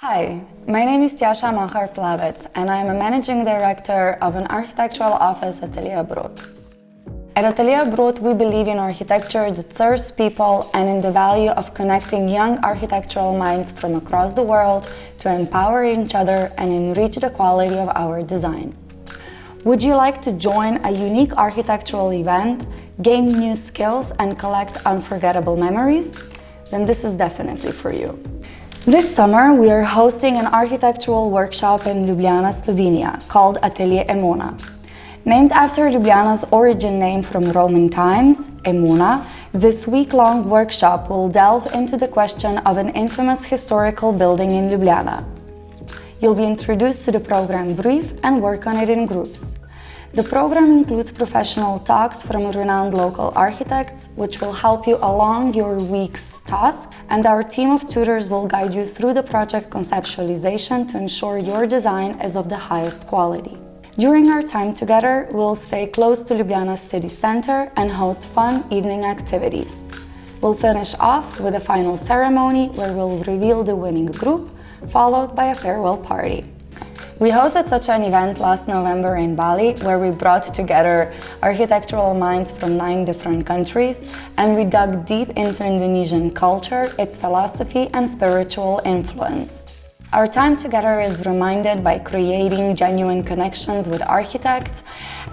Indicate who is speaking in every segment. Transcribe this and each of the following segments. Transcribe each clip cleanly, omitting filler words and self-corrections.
Speaker 1: Hi, my name is Tjasa Mahar-Plavec and I am a Managing Director of an architectural office at Atelier Emona. At Atelier Emona, we believe in architecture that serves people and in the value of connecting young architectural minds from across the world to empower each other and enrich the quality of our design. Would you like to join a unique architectural event, gain new skills and collect unforgettable memories? Then this is definitely for you. This summer, we are hosting an architectural workshop in Ljubljana, Slovenia, called Atelier Emona. Named after Ljubljana's origin name from Roman times, Emona, this week-long workshop will delve into the question of an infamous historical building in Ljubljana. You'll be introduced to the program brief and work on it in groups. The program includes professional talks from renowned local architects, which will help you along your week's task, and our team of tutors will guide you through the project conceptualization to ensure your design is of the highest quality. During our time together, we'll stay close to Ljubljana's city center and host fun evening activities. We'll finish off with a final ceremony where we'll reveal the winning group, followed by a farewell party. We hosted such an event last November in Bali, where we brought together architectural minds from 9 different countries, and we dug deep into Indonesian culture, its philosophy and spiritual influence. Our time together is reminded by creating genuine connections with architects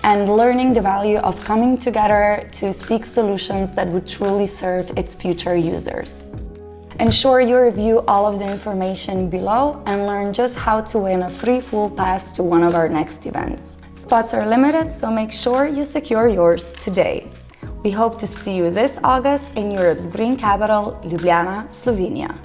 Speaker 1: and learning the value of coming together to seek solutions that would truly serve its future users. Ensure you review all of the information below and learn just how to win a free full pass to one of our next events. Spots are limited, so make sure you secure yours today. We hope to see you this August in Europe's green capital, Ljubljana, Slovenia.